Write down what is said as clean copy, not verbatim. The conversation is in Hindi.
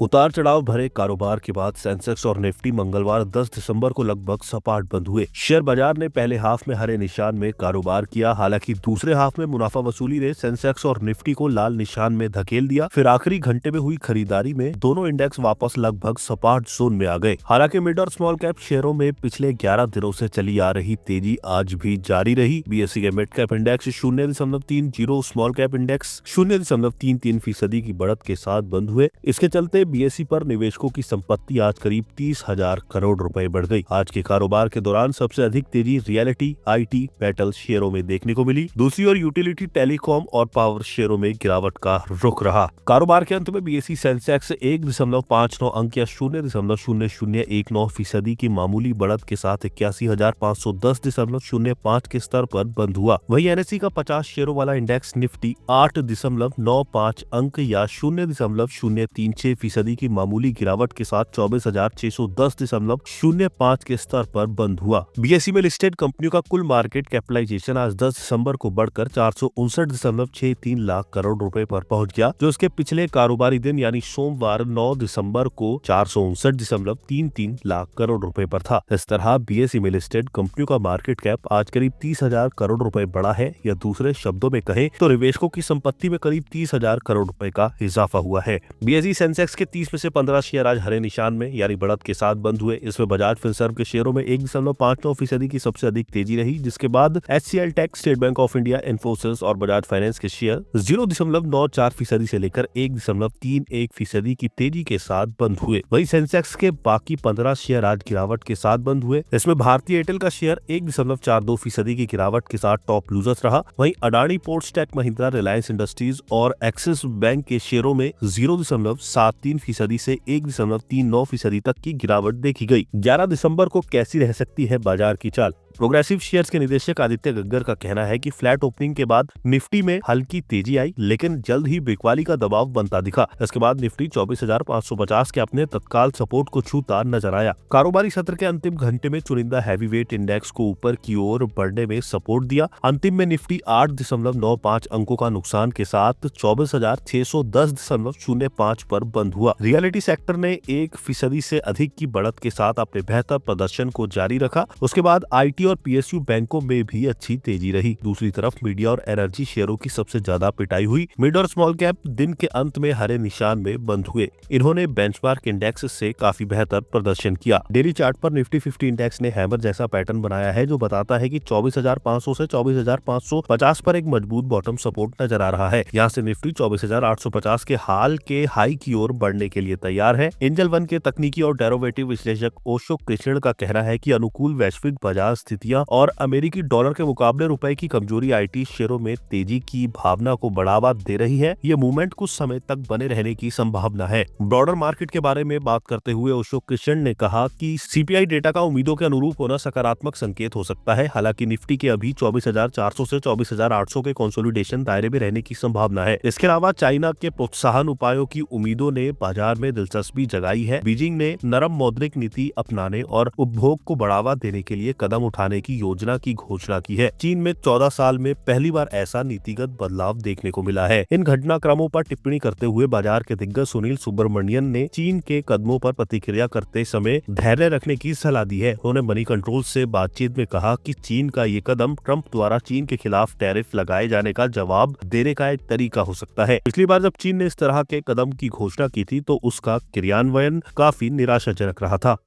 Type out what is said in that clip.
उतार चढ़ाव भरे कारोबार के बाद सेंसेक्स और निफ्टी मंगलवार 10 दिसंबर को लगभग सपाट बंद हुए। शेयर बाजार ने पहले हाफ में हरे निशान में कारोबार किया, हालांकि दूसरे हाफ में मुनाफा वसूली ने सेंसेक्स और निफ्टी को लाल निशान में धकेल दिया। फिर आखिरी घंटे में हुई खरीदारी में दोनों इंडेक्स वापस लगभग सपाट जोन में आ गए। हालांकि मिड और स्मॉल कैप शेयरों में पिछले 11 दिनों से चली आ रही तेजी आज भी जारी रही। बीएसई के mid cap index 0.30, small cap index 0.33% की बढ़त के साथ बंद हुए। इसके चलते बीएसई पर निवेशकों की संपत्ति आज करीब 30,000 करोड़ रुपए बढ़ गई। आज के कारोबार के दौरान सबसे अधिक तेजी रियलिटी, आईटी, मेटल शेयरों में देखने को मिली। दूसरी ओर यूटिलिटी, टेलीकॉम और पावर शेयरों में गिरावट का रुख रहा। कारोबार के अंत में बीएसई सेंसेक्स 1.59 अंक या 0.0019% की मामूली बढ़त के साथ 81,510.05 के स्तर पर बंद हुआ। वहीं एनएसई का 50 शेयरों वाला इंडेक्स निफ्टी 8.95 अंक या 0.036% की मामूली गिरावट के साथ 24,610.05 के स्तर पर बंद हुआ। बीएसई में लिस्टेड कंपनियों का कुल मार्केट कैपिटलाइजेशन आज 10 दिसंबर को बढ़कर 459.63 लाख करोड़ रुपए पर पहुंच गया, जो उसके पिछले कारोबारी दिन यानी सोमवार 9 दिसंबर को 459.33 लाख करोड़ रुपए पर था। इस तरह बीएसई में लिस्टेड कंपनियों का मार्केट कैप आज करीब 30,000 करोड़ रुपए बढ़ा है, या दूसरे शब्दों में कहें तो निवेशकों की संपत्ति में करीब 30,000 करोड़ रुपए का इजाफा हुआ है। बीएसई सेंसेक्स के 30 में से 15 शेयर आज हरे निशान में यानी बढ़त के साथ बंद हुए। इसमें बजाज फिनसर्व के शेयरों में 1.59% की सबसे अधिक तेजी रही, जिसके बाद HCL Tech, State Bank of India, Infosys और बजाज फाइनेंस के शेयर 0.94% से लेकर 1.31% की तेजी के साथ बंद हुए। वहीं सेंसेक्स के बाकी 15 शेयर आज गिरावट के साथ बंद हुए। इसमें भारतीय एयरटेल का शेयर 1.42% की गिरावट के साथ टॉप लूजर रहा। वहीं Adani Ports, Tech Mahindra, Reliance Industries और एक्सिस बैंक के शेयरों में 0.73% से 1.39% तक की गिरावट देखी गई। 11 दिसंबर को कैसी रह सकती है बाजार की चाल? प्रोग्रेसिव शेयर्स के निदेशक आदित्य गग्गर का कहना है कि फ्लैट ओपनिंग के बाद निफ्टी में हल्की तेजी आई, लेकिन जल्द ही बिकवाली का दबाव बनता दिखा। इसके बाद निफ्टी 24,550 के अपने तत्काल सपोर्ट को छूता नजर आया। कारोबारी सत्र के अंतिम घंटे में चुनिंदा हैवीवेट इंडेक्स को ऊपर की ओर बढ़ने में सपोर्ट दिया। अंतिम में निफ्टी 8.95 अंकों का नुकसान के साथ 24,610.05 पर बंद हुआ। रियलिटी सेक्टर ने 1% से अधिक की बढ़त के साथ अपने बेहतर प्रदर्शन को जारी रखा। उसके बाद आईटी और पीएसयू बैंकों में भी अच्छी तेजी रही। दूसरी तरफ मीडिया और एनर्जी शेयरों की सबसे ज्यादा पिटाई हुई। मिड और स्मॉल कैप दिन के अंत में हरे निशान में बंद हुए। इन्होंने बेंचमार्क इंडेक्स से काफी बेहतर प्रदर्शन किया। डेली चार्ट पर निफ्टी 50 इंडेक्स ने हैमर जैसा पैटर्न बनाया है, जो बताता है कि 24,500 से 24,550 पर एक मजबूत बॉटम सपोर्ट नजर आ रहा है। यहाँ से निफ्टी 24,850 के हाल के हाई की ओर बढ़ने के लिए तैयार है। एंजल वन के तकनीकी और डेरिवेटिव विश्लेषक ओशो कृष्ण का कहना है कि अनुकूल वैश्विक बाजार स्थितियां और अमेरिकी डॉलर के मुकाबले रुपए की कमजोरी आईटी शेयरों में तेजी की भावना को बढ़ावा दे रही है। ये मूवमेंट कुछ समय तक बने रहने की संभावना है। ब्रॉडर मार्केट के बारे में बात करते हुए ओशो कृष्ण ने कहा कि सीपीआई डेटा का उम्मीदों के अनुरूप होना सकारात्मक संकेत हो सकता है। हालांकि निफ्टी के अभी 24,400 से 24,800 के कंसोलिडेशन दायरे में रहने की संभावना है। इसके अलावा चाइना के प्रोत्साहन उपायों की उम्मीदों ने बाजार में दिलचस्पी जगाई है। बीजिंग ने नरम मौद्रिक नीति अपनाने और उपभोग को बढ़ावा देने के लिए कदम उठाने की योजना की घोषणा की है। चीन में 14 साल में पहली बार ऐसा नीतिगत बदलाव देखने को मिला है। इन घटनाक्रमों पर टिप्पणी करते हुए बाजार के दिग्गज सुनील सुब्रमण्यन ने चीन के कदमों पर प्रतिक्रिया करते समय धैर्य रखने की सलाह दी है। उन्होंने मनी कंट्रोल से बातचीत में कहा कि चीन का ये कदम ट्रंप द्वारा चीन के खिलाफ टैरिफ लगाए जाने का जवाब देने का एक तरीका हो सकता है। पिछली बार जब चीन ने इस तरह के कदम की घोषणा की थी तो उसका क्रियान्वयन काफी निराशाजनक रहा था।